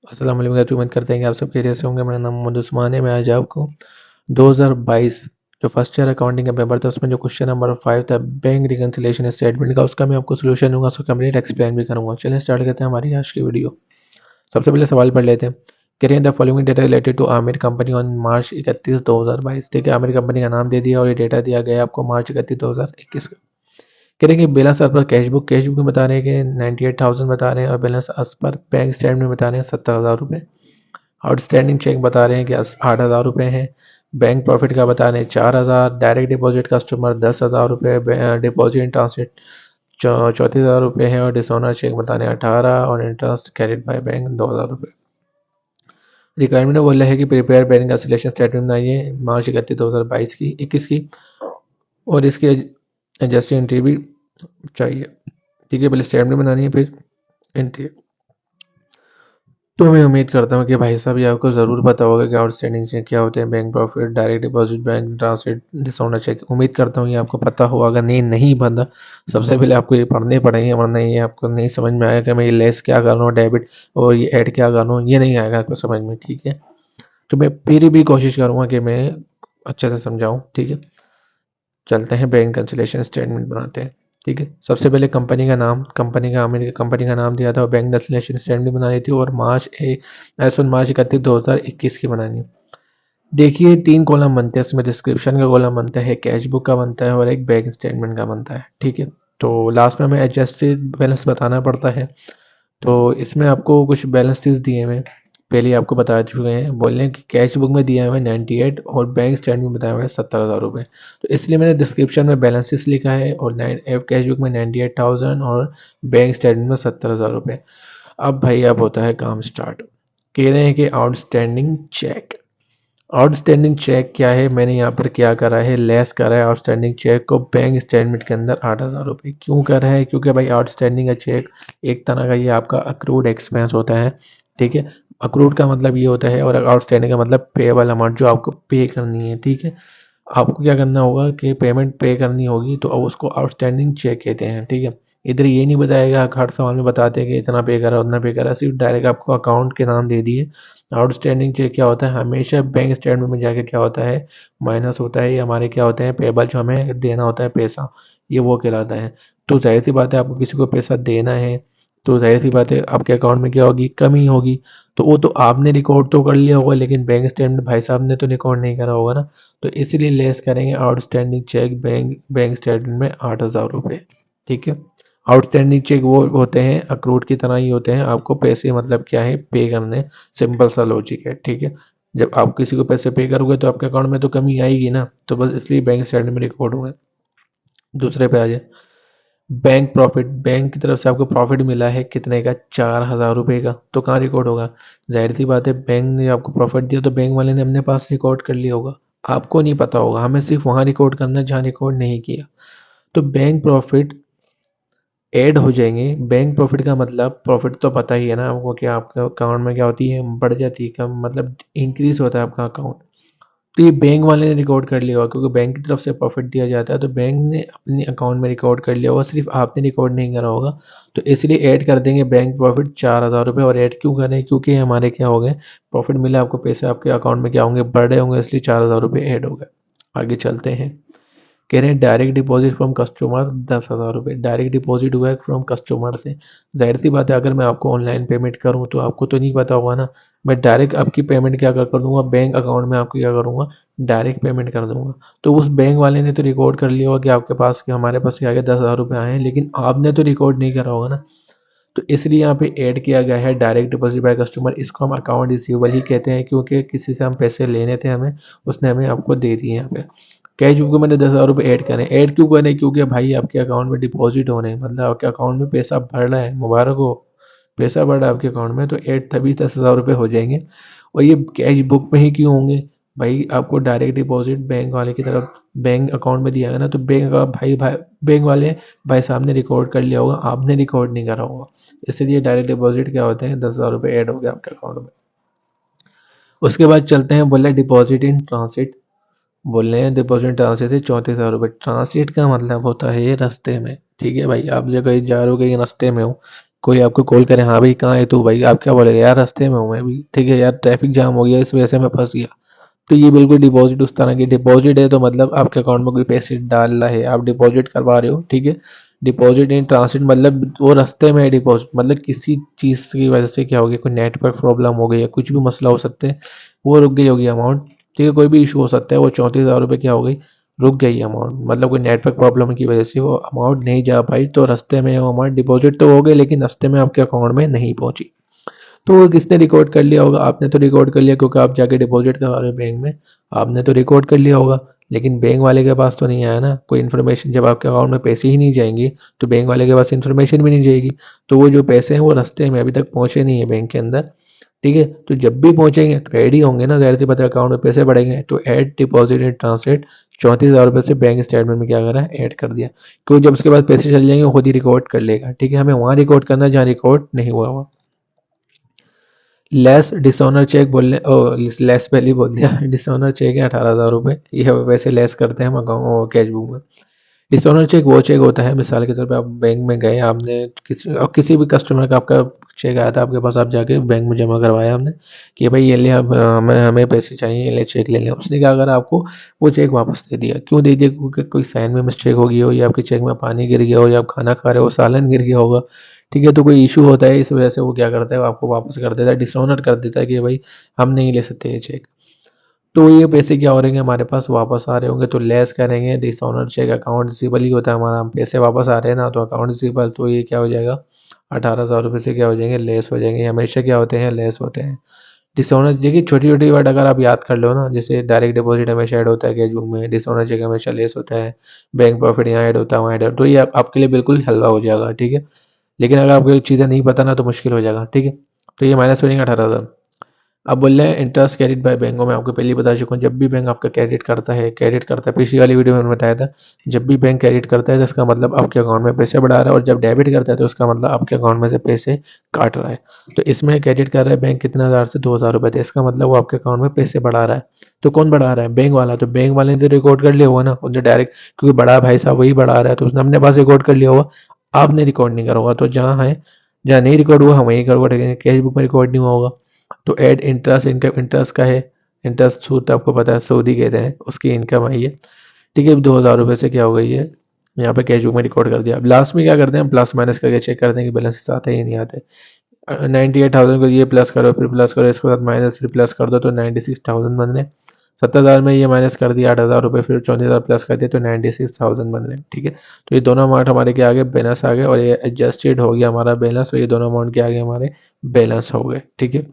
अस्सलाम वालेकुम। उम्मीद करते हैं कि आप सब खैरियत से होंगे। मेरा नाम मोहम्मद उस्मान है। मैं आज आपको 2022 जो फर्स्ट ईयर अकाउंटिंग का पेपर था उसमें जो क्वेश्चन नंबर 5 था बैंक रिकंसिलिएशन स्टेटमेंट का, उसका मैं आपको सोल्यूशन दूंगा, उसको कंप्लीट एक्सप्लेन भी करूंगा। चलिए स्टार्ट करते हैं हमारी आज की वीडियो। सबसे पहले सवाल पढ़ लेते हैं। कह रहे हैं the following data related to Aamir company on March 31 2022। ठीक है, आमिर कंपनी का नाम दे दिया और ये डेटा दिया गया आपको मार्च 31 2021 का। कह रहे हैं कि बैलेंस as पर कैश बुक में बता रहे हैं कि 98,000 बता रहे हैं और बैलेंस as पर बैंक स्टेटमेंट में बता रहे हैं 70,000 रुपये। आउटस्टैंडिंग चेक बता रहे हैं कि 8,000 रुपये हैं। बैंक प्रॉफिट का बता रहे हैं 4,000। डायरेक्ट डिपॉजिट कस्टमर 10,000 रुपये। डिपॉजिट इन ट्रांसिट 34,000 रुपये है और डिसऑनर चेक बता रहे हैं 18 और इंटरेस्ट कैरिड बाय बैंक 2,000 रुपये। रिक्वायरमेंट में बोल रहे हैं कि प्रिपेयर बैंक कंसोलिडेशन स्टेटमेंट बनाइए मार्च 31 2022 की 21 की, और इसकी एडजस्टेड एंट्री भी चाहिए। ठीक है, पहले स्टेटमेंट बनानी है फिर एंट्री। तो मैं उम्मीद करता हूँ कि भाई साहब ये आपको ज़रूर पता होगा कि आउटस्टैंडिंग चेक क्या होते हैं, bank profit, direct deposit, bank transfer, dishonour cheque. उम्मीद करता हूँ ये आपको पता होगा। अगर नहीं पता, सबसे पहले आपको ये पढ़ने पड़ेंगे, वरना ये आपको नहीं समझ में आएगा कि मैं ये लेस क्या कर रहा हूँ, डेबिट और ये ऐड क्या कर रहा हूँ, ये नहीं आएगा आपको समझ में। ठीक है, तो मैं फिर भी कोशिश करूँगा कि मैं अच्छे से समझाऊँ। ठीक है, चलते हैं बैंक कैंसिलेशन स्टेटमेंट बनाते हैं। ठीक है, सबसे पहले कंपनी का नाम, कंपनी का नाम दिया था और बैंक कैंसिलेशन स्टेटमेंट बनाई थी और मार्च 31 2021 की बनानी है। देखिए 3 कॉलम बनते हैं इसमें, डिस्क्रिप्शन का कॉलम बनता है, कैश बुक का बनता है और एक बैंक स्टेटमेंट का बनता है। ठीक है, तो लास्ट में हमें एडजस्टेड बैलेंस बताना पड़ता है। तो इसमें आपको कुछ बैलेंसेस दिए हुए हैं, पहले आपको बता चुके हैं। बोल रहे हैं कि कैश बुक में दिया हुआ है 98 और बैंक स्टेटमेंट में बताया हुआ है 70,000 रुपये। तो इसलिए मैंने डिस्क्रिप्शन में बैलेंसेस लिखा है और कैश बुक में 98,000 और बैंक स्टेटमेंट में 70,000 रुपये। अब भाई अब होता है काम स्टार्ट। कह रहे हैं कि आउटस्टैंडिंग चेक। आउटस्टैंडिंग चेक क्या है, मैंने यहाँ पर क्या करा है, लेस करा है आउटस्टैंडिंग चेक को बैंक स्टेटमेंट के अंदर 8,000 रुपये। क्यों करा है, क्योंकि भाई आउटस्टैंडिंग का चेक एक तरह का ये आपका अक्रूड एक्सपेंस होता है। ठीक है, अक्रूड का मतलब ये होता है और आउटस्टैंडिंग का मतलब पेएबल अमाउंट जो आपको पे करनी है। ठीक है, आपको क्या करना होगा कि पेमेंट पे करनी होगी, तो अब उसको आउटस्टैंडिंग चेक कहते हैं। ठीक है, इधर ये नहीं बताएगा, हर सवाल में बताते हैं कि इतना पे करा उतना पे करा, सिर्फ डायरेक्ट आपको अकाउंट के नाम दे दिए। आउटस्टैंडिंग चेक क्या होता है, हमेशा बैंक स्टेटमेंट में जाके क्या होता है, माइनस होता है। ये हमारे क्या होते हैं, पेबल जो हमें देना होता है पैसा, ये वो कहलाता है। तो जाहिर सी बात है आपको किसी को पैसा देना है, तो जाहिर सी बात है आपके अकाउंट में क्या होगी, कमी होगी। तो वो तो आपने रिकॉर्ड तो कर लिया होगा, लेकिन बैंक स्टेटमेंट भाई साहब ने तो रिकॉर्ड नहीं करा होगा ना। तो इसलिए लेस करेंगे आउटस्टैंडिंग चेक बैंक स्टेटमेंट में 8,000 रुपये। ठीक है, आउटस्टैंडिंग चेक वो होते हैं अखरोट की तरह ही होते हैं, आपको पैसे मतलब क्या है, पे करने। सिंपल सा लॉजिक है। ठीक है, जब आप किसी को पैसे पे करोगे तो आपके अकाउंट में तो कमी आएगी ना, तो बस इसलिए बैंक स्टेटमेंट में रिकॉर्ड हुआ है। दूसरे पे आ जाए, बैंक प्रॉफिट। बैंक की तरफ से आपको प्रॉफिट मिला है कितने का, 4,000 रुपये का। तो कहाँ रिकॉर्ड होगा, जाहिर सी बात है बैंक ने आपको प्रॉफिट दिया तो बैंक वाले ने अपने पास रिकॉर्ड कर लिया होगा। आपको नहीं पता होगा, हमें सिर्फ वहाँ रिकॉर्ड करना है जहाँ रिकॉर्ड नहीं किया। तो बैंक प्रॉफिट ऐड हो जाएंगे। बैंक प्रॉफिट का मतलब, प्रॉफिट तो पता ही है ना आपको, कि आपके अकाउंट में क्या होती है, बढ़ जाती है, कम मतलब इंक्रीज होता है आपका अकाउंट। तो ये बैंक वाले ने रिकॉर्ड कर लिया होगा, क्योंकि बैंक की तरफ से प्रॉफिट दिया जाता है तो बैंक ने अपने अकाउंट में रिकॉर्ड कर लिया होगा, सिर्फ आपने रिकॉर्ड नहीं करा होगा। तो इसलिए ऐड कर देंगे बैंक प्रॉफिट 4,000 रुपये। और ऐड क्यों करें, क्योंकि हमारे क्या हो गए, प्रॉफिट मिला आपको, पैसे आपके अकाउंट में क्या होंगे, बढ़ रहे होंगे, इसलिए 4,000 रुपये ऐड हो गए। आगे चलते हैं। कह रहे हैं डायरेक्ट डिपॉजिट फ्रॉम कस्टमर 10,000 रुपये। डायरेक्ट डिपॉजिट हुआ है फ्रॉम कस्टमर से। जाहिर सी बात है अगर मैं आपको ऑनलाइन पेमेंट करूँ तो आपको तो नहीं पता होगा ना, मैं डायरेक्ट आपकी पेमेंट क्या कर दूंगा, बैंक अकाउंट में आपको क्या करूँगा, डायरेक्ट पेमेंट कर दूंगा। तो उस बैंक वाले ने तो रिकॉर्ड कर लिया होगा कि आपके पास, कि हमारे पास क्या गया 10,000 रुपये आए हैं, लेकिन आपने तो रिकॉर्ड नहीं करा होगा ना। तो इसलिए यहाँ पे ऐड किया गया है डायरेक्ट डिपॉजिट बाय कस्टमर। इसको हम अकाउंट रिसीवेबल ही कहते हैं, क्योंकि किसी से हम पैसे लेने थे हमें, उसने हमें आपको दे दिए। यहाँ पे कैश बुक में मैंने 10,000 रुपये ऐड करें। ऐड क्यों करें, क्योंकि भाई आपके अकाउंट में डिपॉजिट हो रहे हैं, मतलब आपके अकाउंट में पैसा बढ़ रहा है, मुबारक हो, पैसा बढ़ रहा है आपके अकाउंट में, तो ऐड तभी 10,000 रुपये हो जाएंगे। और ये कैश बुक में ही क्यों होंगे, भाई आपको डायरेक्ट डिपॉजिट बैंक वाले की तरफ बैंक अकाउंट में दिया है ना, तो बैंक का भाई भाई बैंक वाले भाई साहब ने रिकॉर्ड कर लिया होगा, आपने रिकॉर्ड नहीं करा होगा। इसलिए डायरेक्ट डिपॉजिट क्या होते हैं, 10,000 रुपये ऐड हो गया आपके अकाउंट में। उसके बाद चलते हैं, बोले डिपॉजिट इन ट्रांसिट। बोल रहे हैं डिपॉजिट ट्रांसिट से 34,000 रुपये। ट्रांसिट का मतलब होता है ये रास्ते में। ठीक है भाई, आप जो कहीं जा रहे हो, कहीं रास्ते में हो, कोई आपको कॉल करे, हाँ भाई कहाँ है तू, भाई आप क्या बोलेगा, यार रास्ते में हूँ मैं भी, ठीक है यार ट्रैफिक जाम हो गया इस वजह से मैं फंस गया। तो ये बिल्कुल डिपॉजिट उस तरह की डिपॉजिट है, तो मतलब आपके अकाउंट में कोई पैसे डाल रहा है, आप डिपॉजिट करवा रहे हो, ठीक है। डिपॉजिट इन ट्रांसिट मतलब वो रास्ते में डिपॉजिट, मतलब किसी चीज़ की वजह से क्या हो गया, कोई नेटवर्क प्रॉब्लम हो गई या कुछ भी मसला हो सकता है, वो रुक गई होगी अमाउंट, ठीक है, कोई भी इशू हो सकता है, वो 34,000 रुपये क्या हो गई, रुक गई अमाउंट, मतलब कोई नेटवर्क प्रॉब्लम की वजह से वो अमाउंट नहीं जा पाई, तो रास्ते में वो अमाउंट डिपॉजिट तो हो गई लेकिन रास्ते में आपके अकाउंट में नहीं पहुंची। तो वो किसने रिकॉर्ड कर लिया होगा, आपने तो रिकॉर्ड कर लिया क्योंकि आप जाके डिपॉजिट करवा रहे हो बैंक में, आपने तो रिकॉर्ड कर लिया होगा। लेकिन बैंक वाले के पास तो नहीं आया ना कोई इन्फॉर्मेशन, जब आपके अकाउंट में पैसे ही नहीं जाएंगे तो बैंक वाले के पास इन्फॉर्मेशन भी नहीं जाएगी। तो वो जो पैसे हैं वो रास्ते में अभी तक पहुंचे नहीं है बैंक के अंदर, ठीक है। तो जब भी पहुंचेंगे तो ऐड ही होंगे ना, जाहिर सी बात है अकाउंट में पैसे बढ़ेंगे, तो ऐड डिपॉजिट एंड ट्रांसलेट 34,000 रुपये से बैंक स्टेटमेंट में क्या करा है, ऐड कर दिया। क्योंकि जब उसके बाद पैसे चल जाएंगे वो खुद ही रिकॉर्ड कर लेगा, ठीक है, हमें वहाँ रिकॉर्ड करना है जहाँ रिकॉर्ड नहीं हुआ हुआ। लेस डिसऑनर चेक बोलने ओ, लेस पहले ही बोल दिया डिसऑनर चेक है 18,000 रुपये, ये वैसे लेस करते हैं हम अकाउंट कैश बुक में। डिसऑनर चेक वो चेक होता है, मिसाल के तौर पे आप बैंक में गए, आपने किसी भी कस्टमर का आपका चेक आया था आपके पास, आप जाके बैंक में जमा करवाया आपने कि भाई ये ले, अब हमें हमें पैसे चाहिए, ये ले चेक ले लें, उसने क्या अगर आपको वो चेक वापस दे दिया, क्यों दे दिया, क्योंकि कोई साइन में मिस्टेक हो गई हो, या आपके चेक में पानी गिर गया हो, या आप खाना खा रहे हो सालन गिर गया होगा, ठीक है, तो कोई इशू होता है, इस वजह से वो क्या करता है, वो आपको वापस कर देता है, डिसऑनर कर देता है कि भाई हम नहीं ले सकते ये चेक। तो ये पैसे क्या हो रहे हैं हमारे पास वापस आ रहे होंगे, तो लेस करेंगे dishonour cheque account receivable ही होता है हमारा, पैसे वापस आ रहे हैं ना, तो अकाउंट रिसीवेबल, तो ये क्या हो जाएगा, 18,000 रुपये से क्या हो जाएंगे, लेस हो जाएंगे, हमेशा क्या होते हैं, लेस होते हैं। डिसऑनर देखिए, छोटी छोटी वर्ड अगर आप याद कर लो ना, जैसे डायरेक्ट डिपॉजिट हमेशा ऐड होता है कैश बुक में, डिसऑनर चेक हमेशा लेस होता है, बैंक प्रॉफिट यहाँ ऐड होता है वहाँ ऐड, तो ये आपके लिए बिल्कुल हलवा हो जाएगा, ठीक है। लेकिन अगर आपको चीज़ें नहीं पता ना तो मुश्किल हो जाएगा, ठीक है। तो ये माइनस हो जाएंगे 18,000। अब बोल रहे हैं इंटरेस्ट क्रेडिट बाय बैंकों में, आपको पहले ही बता चुका हूँ, जब भी बैंक आपका क्रेडिट करता है, पिछली वाली वीडियो में मैंने बताया था, जब भी बैंक क्रेडिट करता है तो इसका मतलब आपके अकाउंट में पैसे बढ़ा रहा है, और जब डेबिट करता है तो उसका मतलब आपके अकाउंट में से पैसे काट रहा है। तो इसमें क्रेडिट कर रहा है बैंक कितना, 1,000 से 2,000 रुपये थे, इसका मतलब वो आपके अकाउंट में पैसे बढ़ा रहा है। तो कौन बढ़ा रहा है, बैंक वाला, तो बैंक वाले ने तो रिकॉर्ड कर लिया होगा ना, उनने डायरेक्ट, क्योंकि बड़ा भाई साहब वही बढ़ा रहा है तो उसने अपने पास रिकॉर्ड कर लिया होगा, आपने रिकॉर्ड नहीं करा होगा, तो जहाँ है, जहाँ नहीं रिकॉर्ड हुआ हम वहीं रिकॉर्ड करेंगे, कैश बुक में रिकॉर्ड नहीं हुआ होगा। तो ऐड इंटरेस्ट इनकम, इंटरेस्ट का है, इंटरेस्ट सूद आपको पता है सूद ही कहते हैं, उसकी इनकम आई है, ठीक है, 2,000 रुपये से क्या हो गई है, यहाँ पे कैश बुक में रिकॉर्ड कर दिया। अब लास्ट में क्या करते हैं, प्लस माइनस करके चेक करते हैं कि बैलेंस आते हैं या नहीं आते। 98,000 को ये प्लस करो, फिर प्लस करो, इसके साथ माइनस, फिर प्लस कर दो तो 96,000 बन रहे। 70,000 में ये माइनस कर दिया 8,000 रुपये, फिर 34,000 प्लस कर दिया तो 96,000 बन रहे, ठीक है। तो ये दोनों अमाउंट हमारे क्या आ गए, बैलेंस आ गए, और ये एडजस्टेड हो गया हमारा बैलेंस, और ये दोनों अमाउंट क्या आ गए, हमारे बैलेंस हो गए, ठीक है।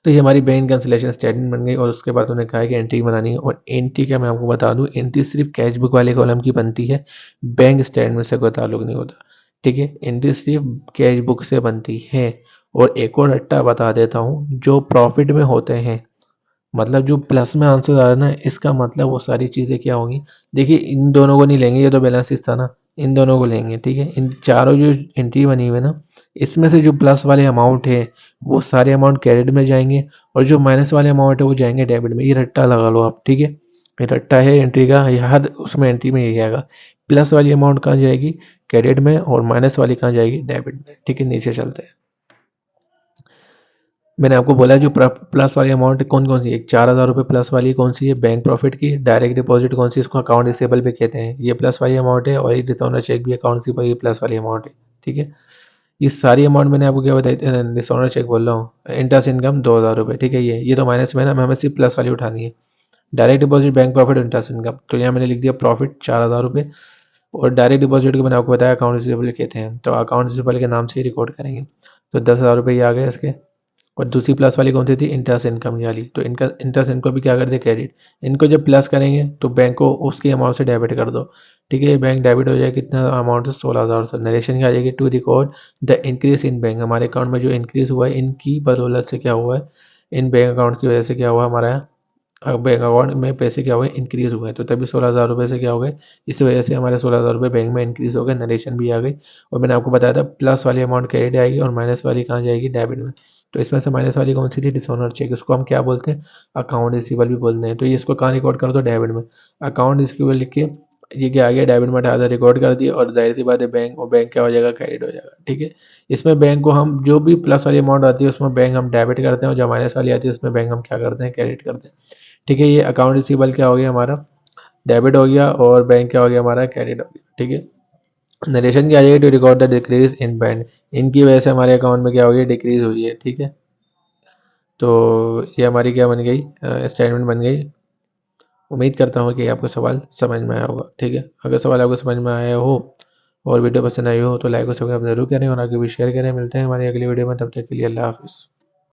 तो ये हमारी बैंक कैंसिलेशन स्टेटमेंट बन गई, और उसके बाद उन्होंने कहा है कि एंट्री बनानी है, और एंट्री का मैं आपको बता दूं, एंट्री सिर्फ कैश बुक वाले कॉलम की बनती है, बैंक स्टेटमेंट से कोई ताल्लुक नहीं होता, ठीक है, एंट्री सिर्फ कैश बुक से बनती है। और एक और रट्टा बता देता हूँ, जो प्रॉफिट में होते हैं, मतलब जो प्लस में आंसर आ रहा है ना, इसका मतलब वो सारी चीज़ें क्या होंगी, देखिए इन दोनों को नहीं लेंगे, ये तो बैलेंस था ना, इन दोनों को लेंगे, ठीक है, इन चारों जो एंट्री बनी हुई है ना, इसमें से जो प्लस वाले अमाउंट है वो सारे अमाउंट क्रेडिट में जाएंगे, और जो माइनस वाले अमाउंट है वो जाएंगे डेबिट में, ये रट्टा लगा लो आप, ठीक है, ये रट्टा है एंट्री का, ये हर उसमें एंट्री में यही आएगा, प्लस वाली अमाउंट कहाँ जाएगी, क्रेडिट में, और माइनस वाली कहाँ जाएगी, डेबिट में, ठीक है, नीचे चलते हैं। मैंने आपको बोला जो प्लस वाली अमाउंट कौन कौन सी है, 4,000 रुपये प्लस वाली कौन सी है, बैंक प्रॉफिट की, डायरेक्ट डिपॉजिट कौन सी, इसको अकाउंट रिसेबल भी कहते हैं, ये प्लस वाली अमाउंट है, और ये डिसऑनर चेक भी अकाउंट रिसेबल ये प्लस वाली अमाउंट है, ठीक है। ये सारी अमाउंट मैंने आपको क्या बताई, डिसऑनर चेक बोल रहा हूँ, इंटरेस्ट इनकम 2,000 रुपये, ठीक है, ये तो माइनस में ना, हमें सिर्फ प्लस वाली उठानी है, direct deposit bank profit interest income, तो यहाँ मैंने लिख दिया प्रॉफिट 4,000 रुपये, और डायरेक्ट डिपॉजिट को मैंने आपको बताया अकाउंट रिसीवेबल कहते हैं, तो अकाउंट रिसीवेबल के नाम से ही रिकॉर्ड करेंगे। तो 10,000 रुपये ये आ गए इसके, और दूसरी प्लस वाली कौन सी थी, इंटरेस्ट इनकम वाली, तो इनका इंटरेस्ट इनको भी क्या कर दे, क्रेडिट, इनको जब प्लस करेंगे तो बैंक को उसकी अमाउंट से डेबिट कर दो, ठीक है, बैंक डेबिट हो जाए कितना अमाउंट से, 16,000 से, नरेशन क्या आ जाएगी, to record the increase in bank, हमारे अकाउंट में जो इंक्रीज हुआ है इनकी बदौलत से क्या हुआ है, इन बैंक अकाउंट की वजह से क्या हुआ हमारा, बैंक अकाउंट में पैसे क्या हुए, इंक्रीज हुए, तो तभी 16,000 रुपये से क्या हो गए, इस वजह से हमारे 16,000 रुपये बैंक में इंक्रीज हो गए, नरेशन भी आ गई। और मैंने आपको बताया था प्लस वाली अमाउंट क्रेडिट आएगी और माइनस वाली कहाँ जाएगी, डेबिट में। तो इसमें से माइनस वाली कौन सी थी, डिसऑनर चेक, उसको हम क्या बोलते हैं, अकाउंट रिसीवेबल भी बोलते हैं, तो ये इसको कहाँ रिकॉर्ड कर दो, डेबिट में, अकाउंट रिसीवेबल लिख के ये क्या आ गया, डेबिट में 18,000 रिकॉर्ड कर दिया और जाहिर सी बात है बैंक क्या हो जाएगा, क्रेडिट हो जाएगा। ठीक है, इसमें बैंक को हम जो भी प्लस वाली अमाउंट आती है उसमें बैंक हम डेबिट करते हैं और जो माइनस वाली आती है उसमें बैंक हम क्या करते हैं, क्रेडिट करते हैं। ठीक है, ये अकाउंट रिसीवेबल क्या हो गया हमारा, डेबिट हो गया और बैंक क्या हो गया हमारा, क्रेडिट हो गया। ठीक है, नरेशन की आ जाएगी to record the decrease in bank, इनकी वजह से हमारे अकाउंट में क्या हो गया, डिक्रीज हुई है। ठीक है, तो ये हमारी क्या बन गई, स्टेटमेंट बन गई। उम्मीद करता हूँ कि आपको सवाल समझ में आया होगा। ठीक है, अगर सवाल आपको समझ में आया हो और वीडियो पसंद आई हो तो लाइक और सब्सक्राइब जरूर करें और आगे भी शेयर करें। मिलते हैं हमारी अगली वीडियो में, तब तक के लिए अल्लाह हाफिज़।